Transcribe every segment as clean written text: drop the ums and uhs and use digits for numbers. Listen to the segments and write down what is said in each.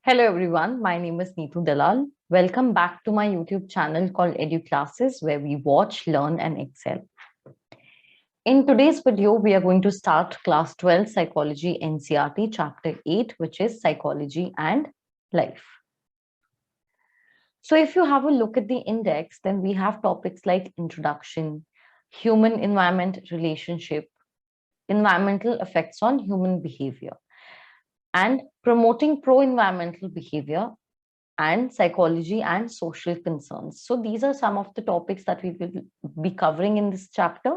Hello everyone, my name is Neetu Dalal. Welcome back to my YouTube channel called Classes, where we watch, learn and excel. In today's video, we are going to start class 12 Psychology NCERT chapter 8, which is Psychology and Life. So if you have a look at the index, then we have topics like introduction, human environment relationship, environmental effects on human behavior, and promoting pro-environmental behavior, and psychology and social concerns. So these are some of the topics that we will be covering in this chapter.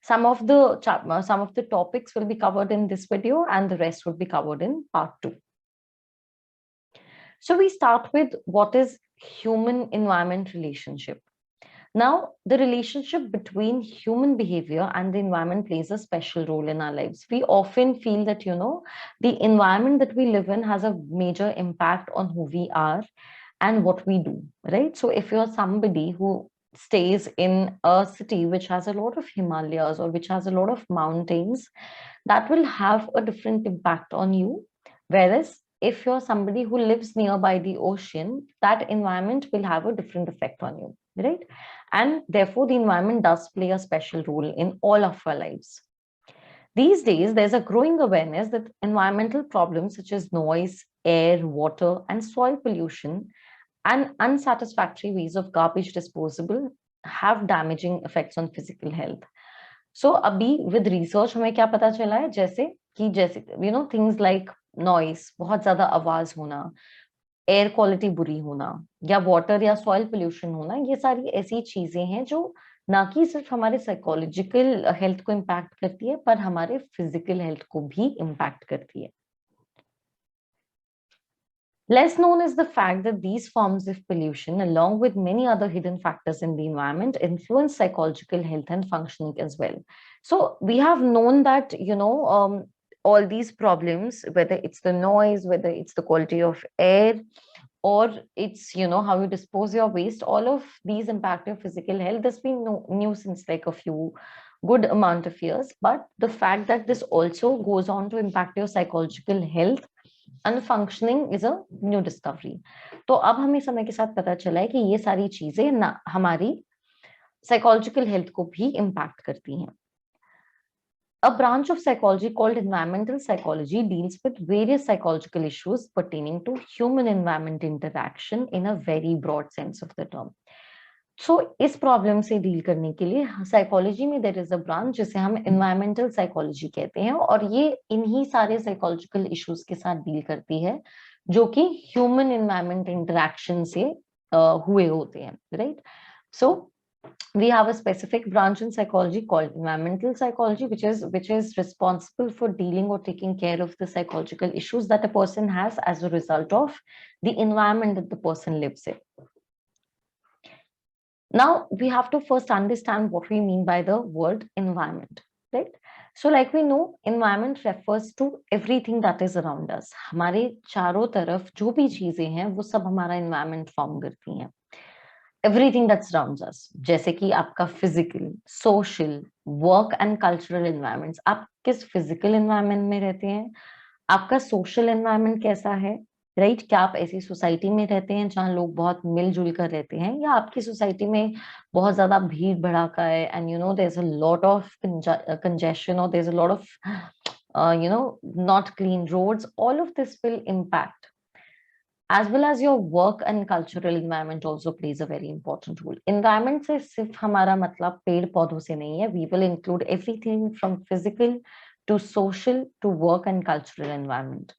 Some of the topics will be covered in this video and the rest will be covered in part 2. So we start with what is human environment relationship. Now, the relationship between human behavior and the environment plays a special role in our lives. We often feel that, the environment that we live in has a major impact on who we are and what we do, right? So if you're somebody who stays in a city which has a lot of Himalayas or which has a lot of mountains, that will have a different impact on you. Whereas if you're somebody who lives nearby the ocean, that environment will have a different effect on you, right? And therefore, the environment does play a special role in all of our lives. These days, there's a growing awareness that environmental problems such as noise, air, water, and soil pollution and unsatisfactory ways of garbage disposal have damaging effects on physical health. So अभी with research हमें क्या पता चला है, जैसे things like noise, बहुत ज्यादा आवाज होना, एयर क्वालिटी बुरी होना या वाटर या सॉइल पोल्यूशन होना, ये सारी ऐसी चीजें हैं जो ना कि सिर्फ हमारे साइकोलॉजिकल हेल्थ को इम्पैक्ट करती है, पर हमारे फिजिकल हेल्थ को भी इम्पैक्ट करती है. Less known is the fact that these forms of pollution, along with many other hidden factors in the environment, influence psychological health and functioning as well. So we have known that, all these problems, whether it's the noise, whether it's the quality of air, or it's, how you dispose your waste, all of these impact your physical health. This has been new since like a few good amount of years. But the fact that this also goes on to impact your psychological health and functioning is a new discovery. तो अब हमें समय के साथ पता चला है कि ये सारी चीजें ना हमारी psychological health को भी impact करती हैं. A branch of psychology called environmental psychology deals with various psychological issues pertaining to human-environment interaction in a very broad sense of the term. So इस प्रॉब्लम से डील करने के लिए साइकोलॉजी में देयर इज अ ब्रांच जिसे हम environmental psychology कहते हैं, और ये इन्हीं सारे साइकोलॉजिकल इश्यूज के साथ डील करती है जो कि ह्यूमन एनवायरमेंट इंटरेक्शन से हुए होते हैं, right? So we have a specific branch in psychology called environmental psychology, which is responsible for dealing or taking care of the psychological issues that a person has as a result of the environment that the person lives in. Now we have to first understand what we mean by the word environment, right? So like we know, environment refers to everything that is around us. हमारे चारों तरफ जो भी चीजें हैं वो सब हमारा environment form करती हैं. Everything that surrounds us, जैसे कि आपका physical, social, work and cultural environments. आप किस physical environment में रहते हैं, आपका social environment कैसा है, राइट? क्या आप ऐसी सोसाइटी में रहते हैं जहाँ लोग बहुत मिलजुल कर रहते हैं, या आपकी सोसाइटी में बहुत ज्यादा भीड़ भड़ाका है and there is a lot of congestion, or there's a lot of not clean roads. All of this will impact, as well as your work and cultural environment also plays a very important role. Environment से सिर्फ हमारा मतलब पेड़ पौधों से नहीं है. We will include everything from physical to social to work and cultural environment.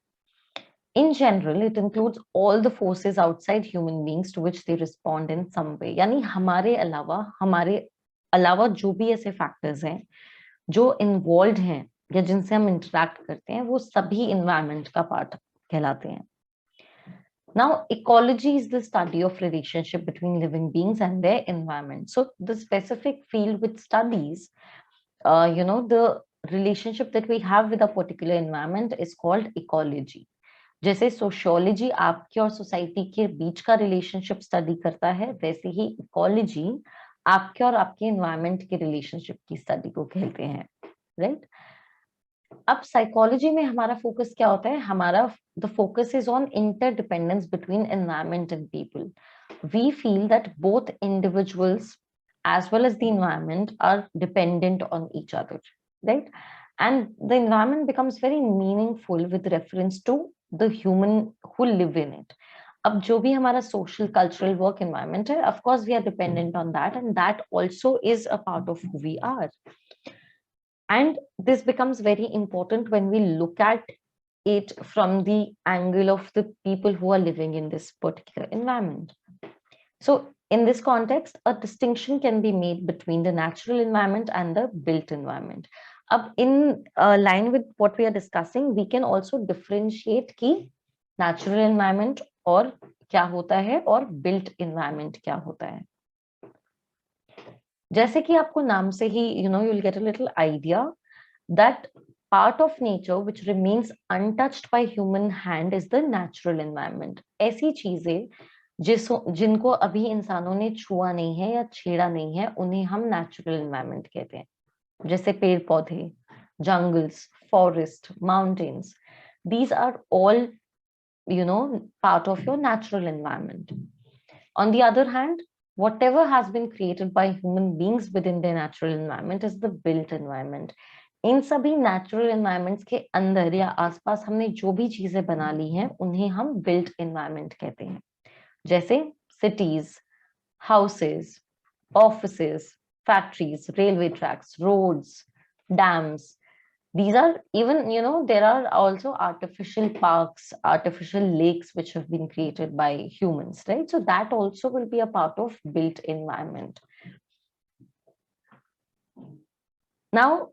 In general, it includes all the forces outside human beings to which they respond in some way. यानी हमारे अलावा जो भी ऐसे फैक्टर्स हैं जो involve हैं या जिनसे हम इंटरैक्ट करते हैं, वो सभी इन्वायरमेंट का पार्ट कहलाते हैं. Now, ecology is the study of relationship between living beings and their environment. So the specific field which studies, the relationship that we have with a particular environment is called ecology. जैसे sociology आपके और society के बीच का relationship study करता है, वैसे ही ecology आपके और आपके एनवायरनमेंट के रिलेशनशिप की स्टडी को कहते हैं, राइट? अब साइकोलॉजी में हमारा फोकस क्या होता है, हमारा the focus is on interdependence between environment and people. We feel that both individuals as well as the environment are dependent on each other, right? And the environment becomes very meaningful with reference to the human who live in it. अब जो भी हमारा social cultural work environment है, of course we are dependent on that, and that also is a part of who we are. And this becomes very important when we look at it from the angle of the people who are living in this particular environment. So in this context, a distinction can be made between the natural environment and the built environment. Ab in line with what we are discussing, we can also differentiate ki natural environment और क्या होता है और built environment क्या होता है. जैसे कि आपको नाम से ही you'll get a little idea that part of nature which remains untouched by human hand is the natural environment. ऐसी चीजें जिनको अभी इंसानों ने छुआ नहीं है या छेड़ा नहीं है, उन्हें हम नेचुरल एनवायरनमेंट कहते हैं. जैसे पेड़ पौधे, jungles, forest, mountains, these are all part of your natural environment. On the other hand, whatever has been created by human beings within their natural environment is the built environment. इन सभी natural environments के अंदर या आसपास हमने जो भी चीजें बना ली हैं, उन्हें हम बिल्ट एनवायरनमेंट कहते हैं. जैसे cities, houses, offices, factories, railway tracks, roads, dams. These are even, there are also artificial parks, artificial lakes which have been created by humans, right? So that also will be a part of built environment. Now,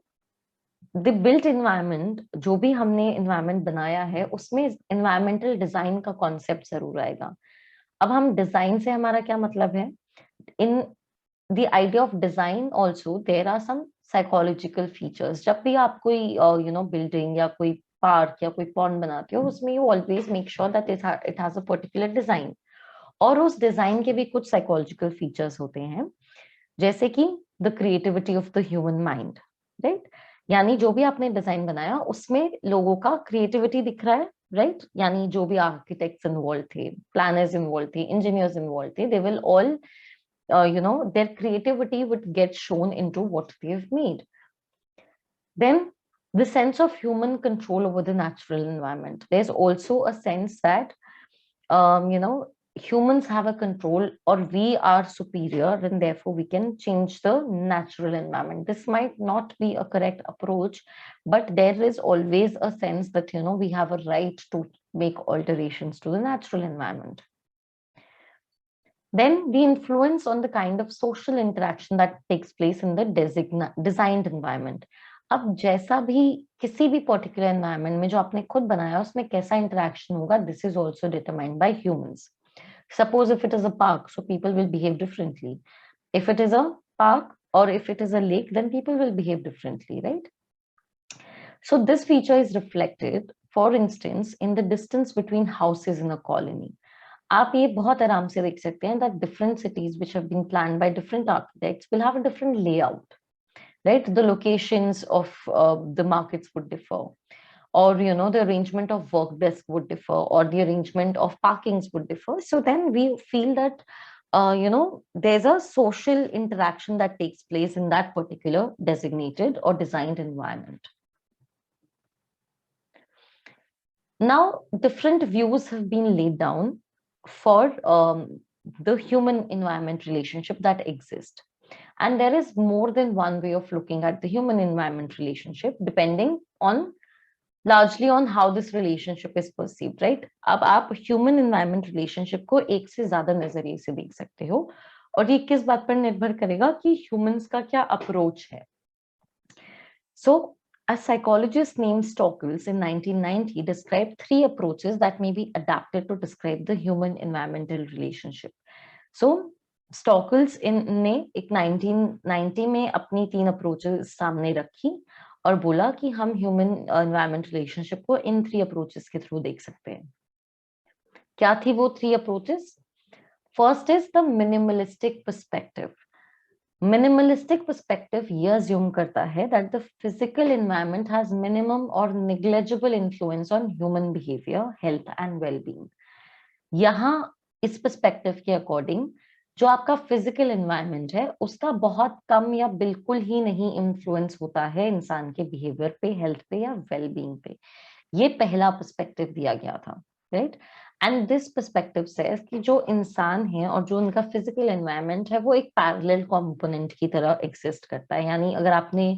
the built environment, जो भी हमने environment बनाया है, उसमें environmental design का concept जरूर आएगा. अब हम डिजाइन से हमारा क्या मतलब है, in the idea of design also there are some psychological features. जब भी आप कोई बिल्डिंग या कोई पार्क या कोई पॉन्ड बनाते हो, उसमें you always make sure that it has a particular design, और उस डिजाइन के भी कुछ साइकोलॉजिकल फीचर्स होते हैं, जैसे कि the creativity of the human mind, right? यानी जो भी आपने डिजाइन बनाया उसमें लोगों का क्रिएटिविटी दिख रहा है, राइट? यानी जो भी आर्किटेक्ट्स इन्वॉल्व थे, प्लानर्स इन्वॉल्व थे, इंजीनियर्स इन्वॉल्व थे, they will all their creativity would get shown into what they've made. Then the sense of human control over the natural environment. There's also a sense that humans have a control, or we are superior, and therefore we can change the natural environment. This might not be a correct approach, but there is always a sense that we have a right to make alterations to the natural environment. Then the influence on the kind of social interaction that takes place in the designed environment. अब जैसा भी किसी भी particular environment में जो आपने खुद बनाया उसमें कैसा इंटरेक्शन होगा, this is also determined by humans. Suppose if it is a park, so people will behave differently. If it is a park or if it is a lake, then people will behave differently, right? So this feature is reflected, for instance, in the distance between houses in a colony. आप ये बहुत आराम से देख सकते हैं that different cities which have been planned by different architects will have a different layout, right? The locations of the markets would differ, or the arrangement of work desk would differ, or the arrangement of parkings would differ. So then we feel that there's a social interaction that takes place in that particular designated or designed environment. Now different views have been laid down for the human environment relationship that exists, and there is more than one way of looking at the human environment relationship depending on largely on how this relationship is perceived, right? अब आप human environment relationship को एक से ज्यादा नजरिए से देख सकते हो, और ये किस बात पर निर्भर करेगा कि humans का क्या approach है. So a psychologist named Stockels in 1990 described 3 approaches that may be adapted to describe the human environmental relationship. So Stockels ने एक 1990 में अपनी 3 approaches सामने रखी और बोला कि हम ह्यूमन एनवायरनमेंट रिलेशनशिप को इन 3 अप्रोचेस के थ्रू देख सकते हैं. क्या थी वो 3 approaches? First is the minimalistic perspective. Minimalistic perspective ये अज्यूम करता है that the physical environment has minimum और negligible influence on human behaviour, health and wellbeing. यहाँ इस पर्सपेक्टिव के अकॉर्डिंग जो आपका फिजिकल एनवायरनमेंट है उसका बहुत कम या बिल्कुल ही नहीं इन्फ्लुएंस होता है इंसान के बिहेवियर पे, हेल्थ पे या वेलबींग पे। ये पहला पर्सपेक्टिव दिया गया था, right. And this perspective says कि जो इंसान है और जो उनका फिजिकल एनवायरनमेंट है वो एक पैरेलल कंपोनेंट की तरह एग्जिस्ट करता है। यानी अगर आपने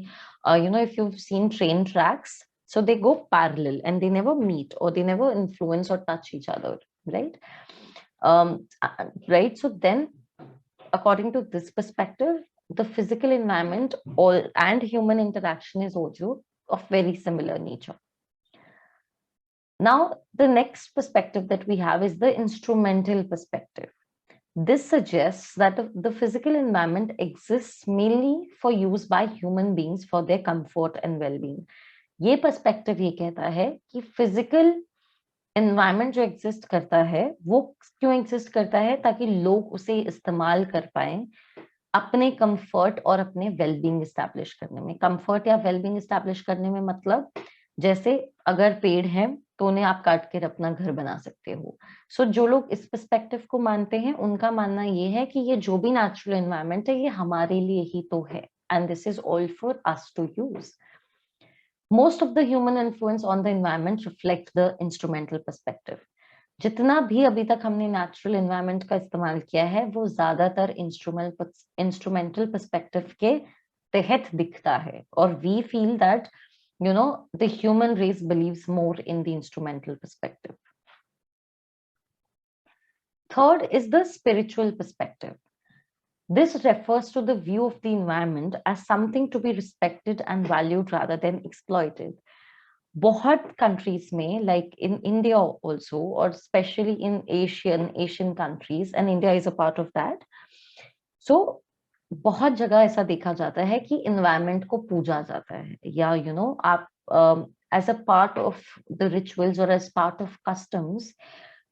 if you seen train tracks, so they go parallel and they never meet or they never influence or touch each other, right? Right, so then according to this perspective, the physical environment all and human interaction is also of very similar nature. Now the next perspective that we have is the instrumental perspective. This suggests that the physical environment exists mainly for use by human beings for their comfort and well-being. ये perspective ये कहता है कि physical environment जो exist करता है वो क्यों एग्जिस्ट करता है, ताकि लोग उसे इस्तेमाल कर पाए अपने कंफर्ट और अपने वेलबींग इस्टेब्लिश करने में। कंफर्ट या वेलबींग इस्टेब्लिश करने में मतलब जैसे अगर पेड़ है तो उन्हें आप काट कर अपना घर बना सकते हो। सो जो लोग इस पर्सपेक्टिव को मानते हैं उनका मानना ये है कि ये जो भी नेचुरल एनवायरनमेंट है ये हमारे लिए ही तो है, and this is all for us to use. Most of the human influence on the environment reflect the instrumental perspective. जितना भी अभी तक हमने नेचुरल एनवायरनमेंट का इस्तेमाल किया है वो ज्यादातर इंस्ट्रूमेंटल पर्सपेक्टिव के तहत दिखता है, और we feel that the human race believes more in the instrumental perspective. Third is the spiritual perspective. This refers to the view of the environment as something to be respected and valued rather than exploited. बहुत countries में, like in India also, or especially in Asian countries, and India is a part of that. So बहुत जगह ऐसा देखा जाता है कि environment को पूजा जाता है, या आप as a part of the rituals or as part of customs,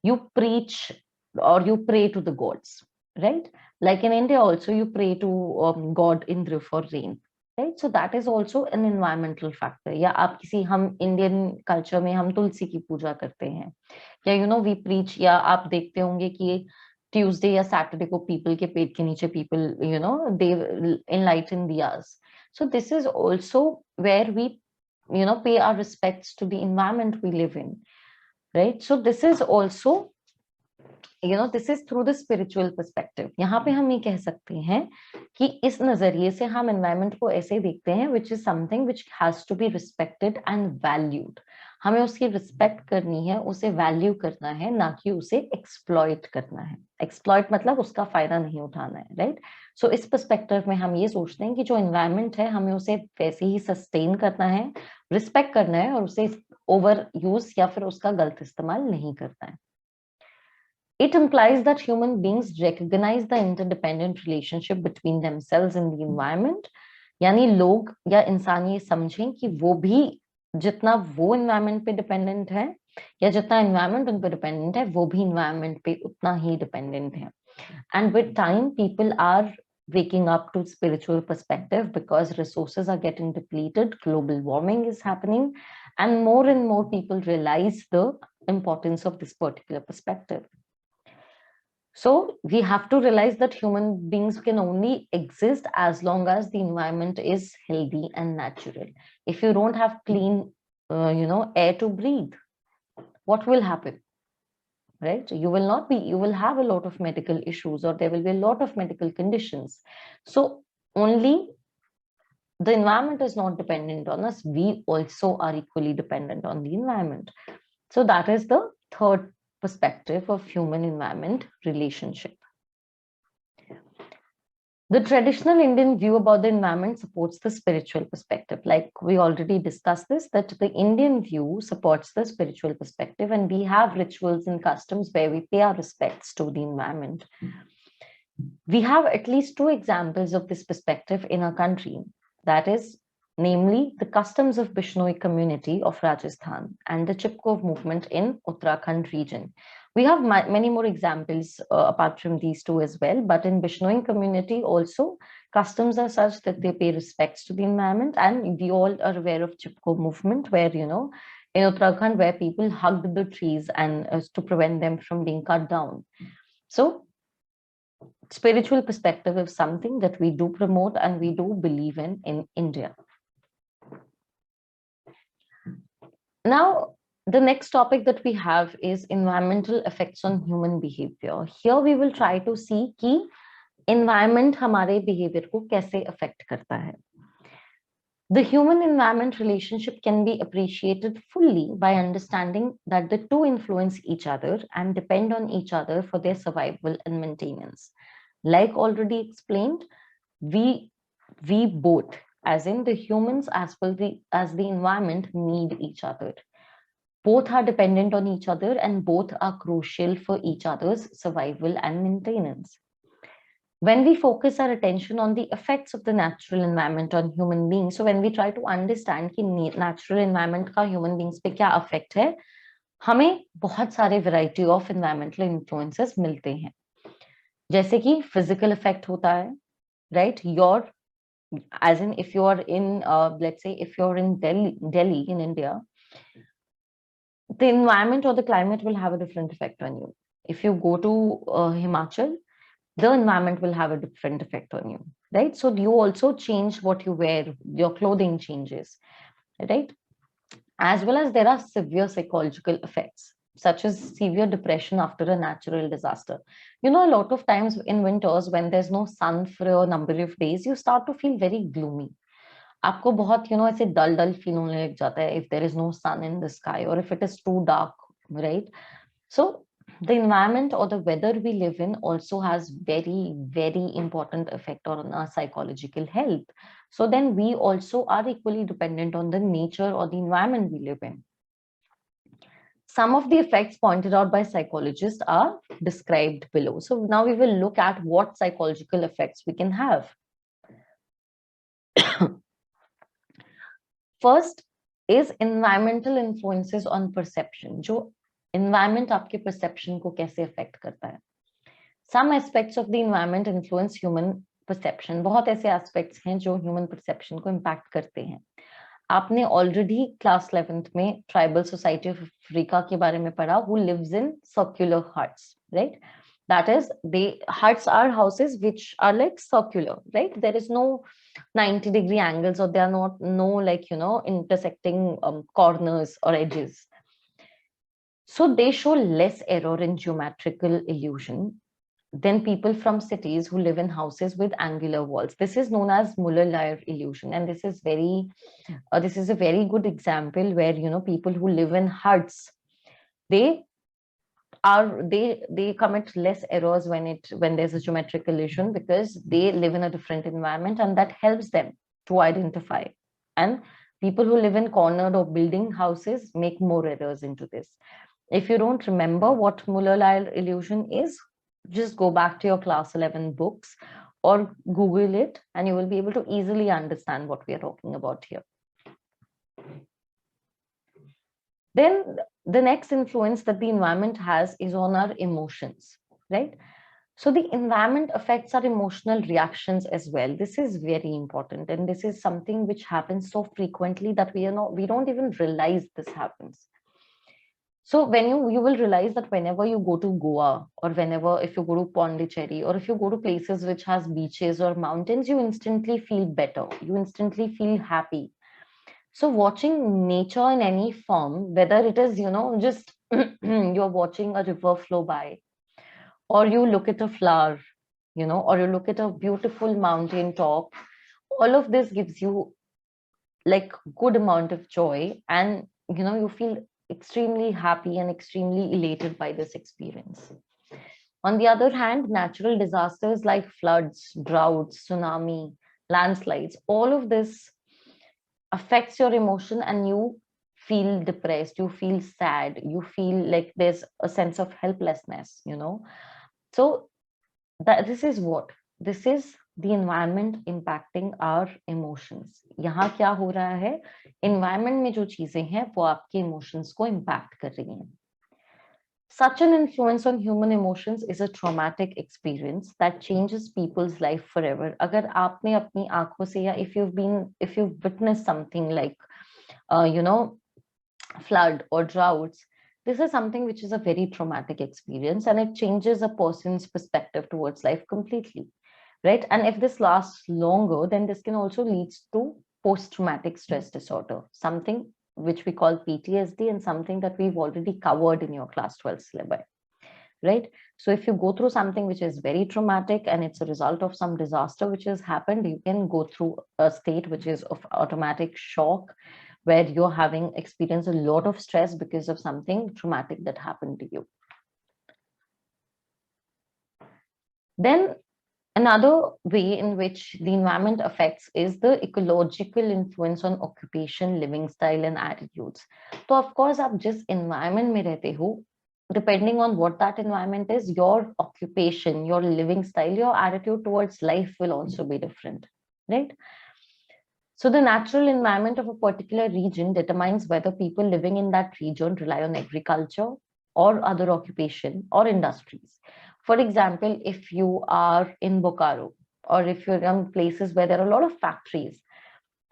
you preach or you pray to the gods, right? Like in India also you pray to God Indra for rain, right? So that is also an environmental factor. या आप किसी, हम Indian culture में हम तुलसी की पूजा करते हैं, या we preach, या आप देखते होंगे कि Tuesday या Saturday को people के पेट के नीचे people they enlighten diyas. So this is also where we pay our respects to the environment we live in, right? So this is also this is through the spiritual perspective. यहाँ पे हम ये कह सकते हैं कि इस नजरिए से हम environment को ऐसे देखते हैं which is something which has to be respected and valued. हमें उसकी respect करनी है, उसे value करना है, ना कि उसे exploit करना है. Exploit मतलब उसका फायदा नहीं उठाना है, right? So इस perspective में हम ये सोचते हैं कि जो environment है हमें उसे वैसे ही sustain करना है, respect करना है, और उसे over use या फिर उसका गलत इस्तेमाल नहीं करना है. It implies that human beings recognize the interdependent relationship between themselves and the environment. यानी लोग या इंसान ये समझें कि वो भी जितना वो environment पे dependent है, या जितना environment उन पे dependent है, वो भी environment पे उतना ही dependent है. And with time, people are waking up to spiritual perspective because resources are getting depleted, global warming is happening, and more people realize the importance of this particular perspective. So we have to realize that human beings can only exist as long as the environment is healthy and natural. If you don't have clean, air to breathe, what will happen? Right? You will have a lot of medical issues, or there will be a lot of medical conditions. So only the environment is not dependent on us. We also are equally dependent on the environment. So that is the third perspective of human environment relationship. The traditional Indian view about the environment supports the spiritual perspective. Like we already discussed this, that the Indian view supports the spiritual perspective, and we have rituals and customs where we pay our respects to the environment. We have at least two examples of this perspective in our country. That is, namely the customs of Bishnoi community of Rajasthan and the Chipko movement in Uttarakhand region. We have many more examples apart from these two as well, but in Bishnoing community also, customs are such that they pay respects to the environment, and we all are aware of Chipko movement, where in Uttarakhand, where people hugged the trees and to prevent them from being cut down. So spiritual perspective is something that we do promote and we do believe in India. Now, the next topic that we have is environmental effects on human behavior. Here we will try to see कि environment हमारे behavior को कैसे affect करता है. The human-environment relationship can be appreciated fully by understanding that the two influence each other and depend on each other for their survival and maintenance. Like already explained, we both, as in the humans as well as the environment, need each other. Both are dependent on each other and both are crucial for each other's survival and maintenance. When we focus our attention on the effects of the natural environment on human beings, so when we try to understand कि natural environment का human beings पे क्या effect है, हमें बहुत सारे variety of environmental influences मिलते हैं. जैसे कि physical effect होता है, right? As in if you are in, let's say if you're in Delhi in India, the environment or the climate will have a different effect on you. If you go to Himachal, the environment will have a different effect on you, right? So you also change what you wear, your clothing changes, right? As well as there are severe psychological effects, such as severe depression after a natural disaster. A lot of times in winters, when there's no sun for a number of days, you start to feel very gloomy. आपको बहुत ऐसे dull feel होने लग जाता है if there is no sun in the sky or if it is too dark, right? So the environment or the weather we live in also has very, very important effect on our psychological health. So then we also are equally dependent on the nature or the environment we live in. Some of the effects pointed out by psychologists are described below. So now we will look at what psychological effects we can have. First is environmental influences on perception. जो environment आपके perception को कैसे affect करता है. Some aspects of the environment influence human perception. बहुत ऐसे aspects हैं जो human perception को impact करते हैं. आपने already class 11th में Tribal Society of Africa के बारे में पढ़ा, who lives in circular huts, right? That is, huts are houses which are like circular, right? There is no 90-degree angles, or there are no intersecting corners or edges. So they show less error in geometrical illusion than people from cities who live in houses with angular walls. This is known as Muller-Lyer illusion, and this is a very good example where people who live in huts, they commit less errors when there's a geometrical illusion, because they live in a different environment, and that helps them to identify. And people who live in cornered or building houses make more errors into this. If you don't remember what Muller-Lyer illusion is, just go back to your class 11 books or Google it, and you will be able to easily understand what we are talking about here. Then the next influence that the environment has is on our emotions, right? So the environment affects our emotional reactions as well. This is very important, and this is something which happens so frequently that we don't even realize this happens. So when you will realize that whenever you go to Goa, or if you go to Pondicherry, or if you go to places which has beaches or mountains, you instantly feel better. You instantly feel happy. So watching nature in any form, whether it is, just you're watching a river flow by, or you look at a flower, or you look at a beautiful mountain top, all of this gives you like good amount of joy, and you feel extremely happy and extremely elated by this experience. On the other hand, natural disasters like floods, droughts, tsunami, landslides, all of this affects your emotion, and you feel depressed, you feel sad, you feel like there's a sense of helplessness, So this is the environment impacting our emotions. यहाँ क्या हो रहा है, environment में जो चीजें हैं वो आपके emotions को impact कर रही हैं. Such an influence on human emotions is a traumatic experience that changes people's life forever. अगर आपने अपनी आंखों से या if you've witnessed something like you know, flood or droughts, this is something which is a very traumatic experience, and it changes a person's perspective towards life completely, right? And if this lasts longer, then this can also lead to post-traumatic stress disorder, something which we call PTSD, and something that we've already covered in your class 12 syllabi, right? So if you go through something which is very traumatic and it's a result of some disaster which has happened, you can go through a state which is of automatic shock, where you're having experienced a lot of stress because of something traumatic that happened to you. Then another way in which the environment affects is the ecological influence on occupation, living style, and attitudes. So, of course, आप जिस environment में रहते हो, depending on what that environment is, your occupation, your living style, your attitude towards life will also be different, right? So the natural environment of a particular region determines whether people living in that region rely on agriculture or other occupation or industries. For example, if you are in Bokaro, or if you're in places where there are a lot of factories,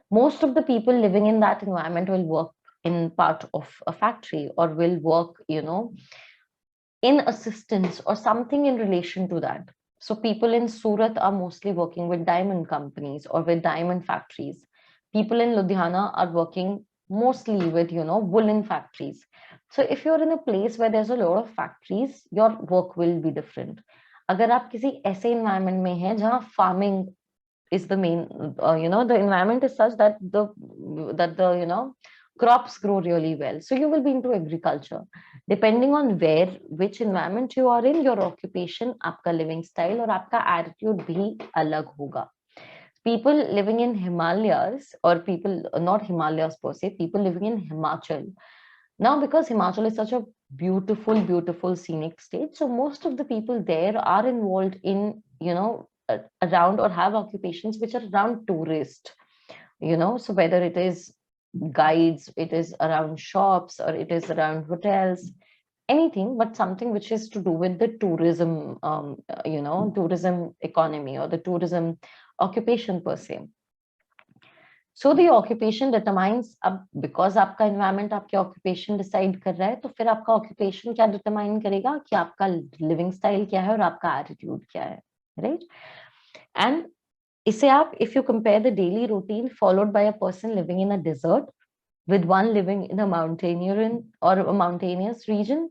most of the people living in that environment will work in part of a factory, or will work, in assistance or something in relation to that. So people in Surat are mostly working with diamond companies or with diamond factories. People in Ludhiana are working mostly with, woolen factories. So if you're in a place where there's a lot of factories, your work will be different. अगर आप किसी ऐसे environment में हैं जहाँ farming is the main, the environment is such that the crops grow really well, so you will be into agriculture. Depending on which environment you are in, your occupation, आपका living style और आपका attitude भी अलग होगा. People living in Himalayas, or people not Himalayas per se, people living in Himachal. Now, because Himachal is such a beautiful scenic state, so most of the people there are involved in, around, or have occupations which are around tourist, so whether it is guides, it is around shops, or it is around hotels, anything but something which is to do with the tourism, tourism economy or the tourism occupation per se. So the occupation determines, अब because आपका environment आपके occupation decide कर रहा है, तो फिर आपका occupation क्या determine करेगा कि आपका living style क्या है और आपका attitude क्या है, right? And इसे आप, if you compare the daily routine followed by a person living in a desert with one living in a mountainous region,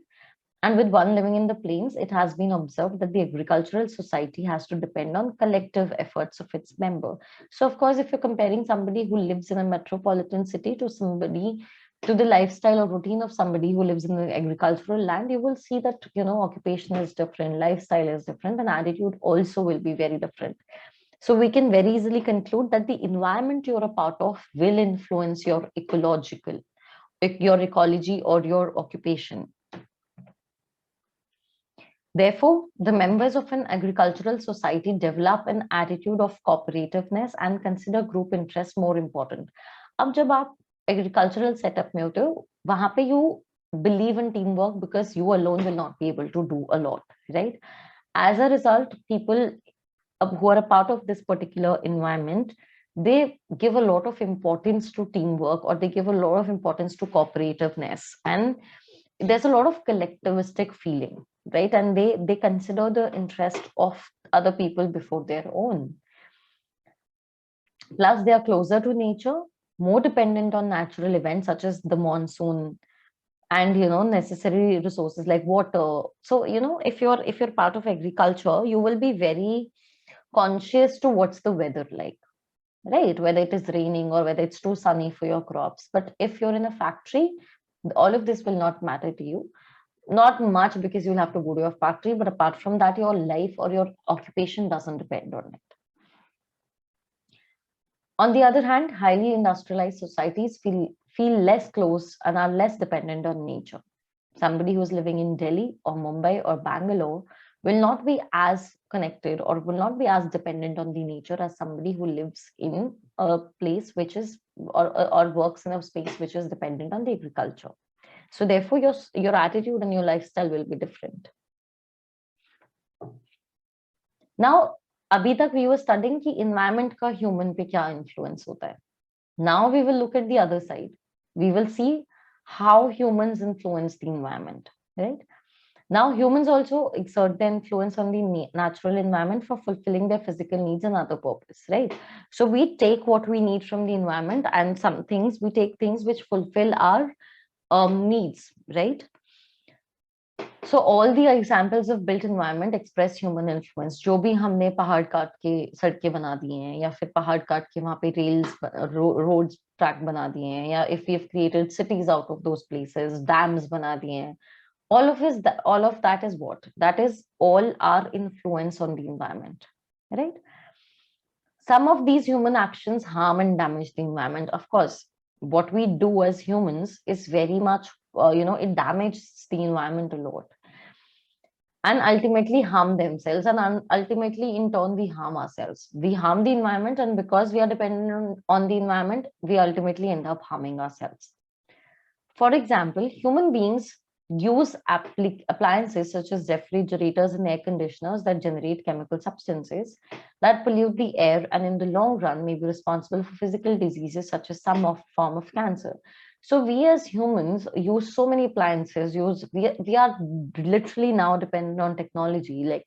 and with one living in the plains, it has been observed that the agricultural society has to depend on collective efforts of its member. So, of course, if you're comparing somebody who lives in a metropolitan city to the lifestyle or routine of somebody who lives in the agricultural land, you will see that, occupation is different, lifestyle is different, and attitude also will be very different. So we can very easily conclude that the environment you're a part of will influence your ecology or your occupation. Therefore, the members of an agricultural society develop an attitude of cooperativeness and consider group interests more important. अब जब आप agricultural setup में होते हो, वहाँ पे you believe in teamwork because you alone will not be able to do a lot, right? As a result, people who are a part of this particular environment, they give a lot of importance to teamwork, or they give a lot of importance to cooperativeness, and there's a lot of collectivistic feeling, right? And they consider the interest of other people before their own. Plus, they are closer to nature, more dependent on natural events such as the monsoon and necessary resources like water. So if you're part of agriculture, you will be very conscious to what's the weather like, right? Whether it is raining or whether it's too sunny for your crops. But if you're in a factory, all of this will not matter to you. Not much, because you'll have to go to your factory, but apart from that, your life or your occupation doesn't depend on it. On the other hand, highly industrialized societies feel less close and are less dependent on nature. Somebody who's living in Delhi or Mumbai or Bangalore will not be as connected or will not be as dependent on the nature as somebody who lives in a place which is or works in a space which is dependent on the agriculture. So therefore, your attitude and your lifestyle will be different. Now, अभी तक we were studying कि environment का human पे क्या influence होता है. Now we will look at the other side. We will see how humans influence the environment, right? Now, humans also exert their influence on the natural environment for fulfilling their physical needs and other purpose, right? So we take what we need from the environment, and some things we take things which fulfill our needs, right? So all the examples of built environment express human influence. जो भी हमने पहाड़ काट के सड़कें बना दी हैं, या फिर पहाड़ काट के वहाँ पे रेल्स रोड्स ट्रैक बना दिए हैं, या if we have created cities out of those places, dams बना दिए हैं, all of that is what? That is all our influence on the environment, right? Some of these human actions harm and damage the environment. Of course, what we do as humans is very much, it damages the environment a lot, and ultimately harm themselves, and ultimately in turn we harm ourselves. We harm the environment, and because we are dependent on the environment, we ultimately end up harming ourselves. For example, human beings use appliances such as refrigerators and air conditioners that generate chemical substances that pollute the air, and in the long run may be responsible for physical diseases such as some form of cancer. So we as humans use so many appliances, we are literally now dependent on technology. Like,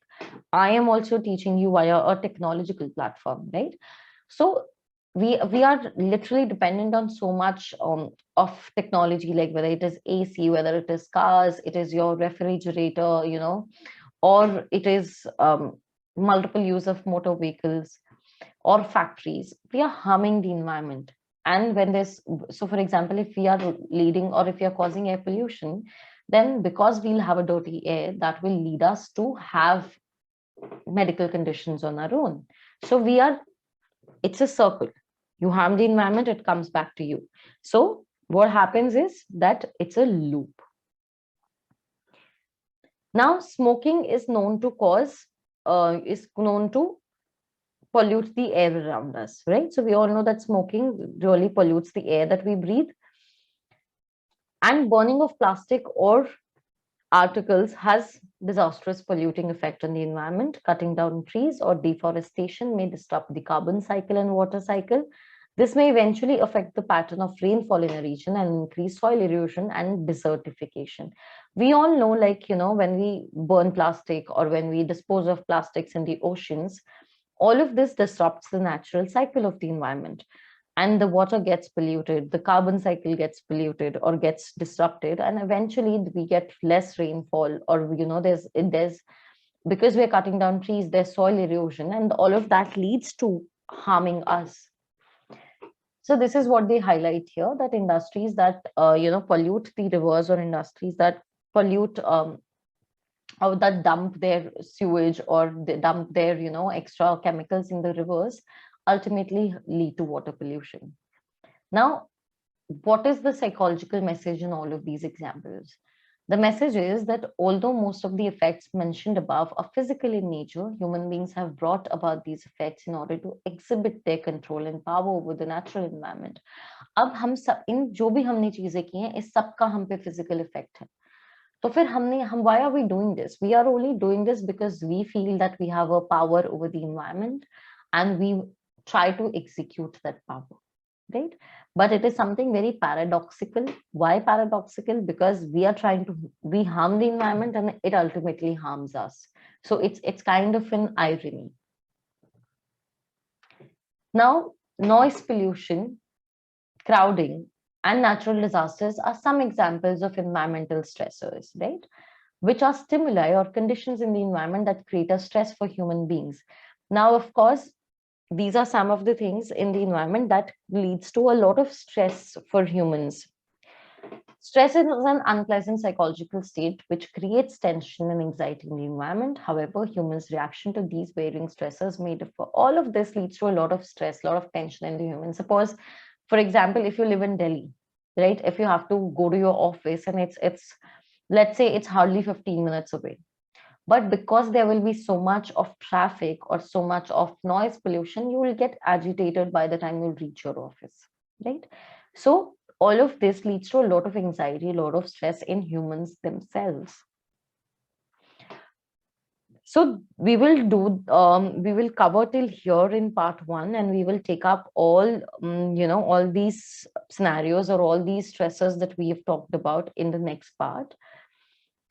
I am also teaching you via a technological platform, right? So we are literally dependent on so much of technology, like whether it is AC, whether it is cars, it is your refrigerator, or it is multiple use of motor vehicles or factories. We are harming the environment. And when there's, so for example, if we are leading or if we are causing air pollution, then because we'll have a dirty air, that will lead us to have medical conditions on our own. So it's a circle. You harm the environment, it comes back to you. So what happens is that it's a loop. Now, smoking is known to pollute the air around us, right? So we all know that smoking really pollutes the air that we breathe. And burning of plastic or articles has disastrous polluting effect on the environment. Cutting down trees or deforestation may disrupt the carbon cycle and water cycle. This may eventually affect the pattern of rainfall in a region and increase soil erosion and desertification. We all know, like, when we burn plastic or when we dispose of plastics in the oceans, all of this disrupts the natural cycle of the environment, and the water gets polluted, the carbon cycle gets polluted or gets disrupted, and eventually we get less rainfall, or there's because we're cutting down trees, there's soil erosion, and all of that leads to harming us. So this is what they highlight here, that industries that pollute the rivers, or industries that pollute or that dump their sewage, or they dump their extra chemicals in the rivers, ultimately lead to water pollution. Now, what is the psychological message in all of these examples? The message is that although most of the effects mentioned above are physical in nature, human beings have brought about these effects in order to exhibit their control and power over the natural environment. अब हम सब इन जो भी हमने चीजें की हैं, इस सब का हम पे physical effect है. तो फिर why are we doing this? We are only doing this because we feel that we have a power over the environment, and we try to execute that power, right? But it is something very paradoxical. Why paradoxical? Because we harm the environment and it ultimately harms us. So it's kind of an irony. Now, noise pollution, crowding, and natural disasters are some examples of environmental stressors, right? Which are stimuli or conditions in the environment that create a stress for human beings. Now, of course, these are some of the things in the environment that leads to a lot of stress for humans. Stress is an unpleasant psychological state which creates tension and anxiety in the environment. However, humans' reaction to these varying stressors may differ. All of this leads to a lot of stress, a lot of tension in the human. Suppose, for example, if you live in Delhi, right? If you have to go to your office and it's let's say it's hardly 15 minutes away. But because there will be so much of traffic or so much of noise pollution, you will get agitated by the time you reach your office, right? So all of this leads to a lot of anxiety, a lot of stress in humans themselves. So we will cover till here in part 1, and we will take up all, all these scenarios or all these stressors that we have talked about in the next part.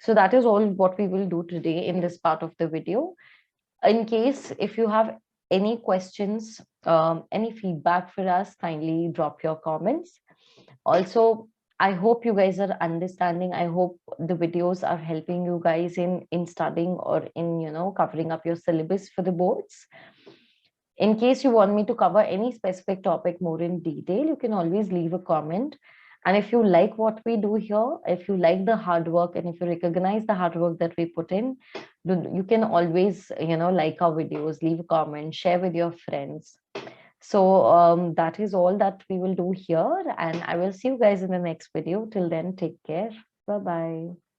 So that is all what we will do today in this part of the video. In case if you have any questions, any feedback for us, kindly drop your comments. Also, I hope you guys are understanding. I hope the videos are helping you guys in studying or in covering up your syllabus for the boards. In case you want me to cover any specific topic more in detail, you can always leave a comment. And if you like what we do here, if you like the hard work, and if you recognize the hard work that we put in, you can always like our videos, leave a comment, share with your friends. So that is all that we will do here, and I will see you guys in the next video. Till then, take care. Bye bye.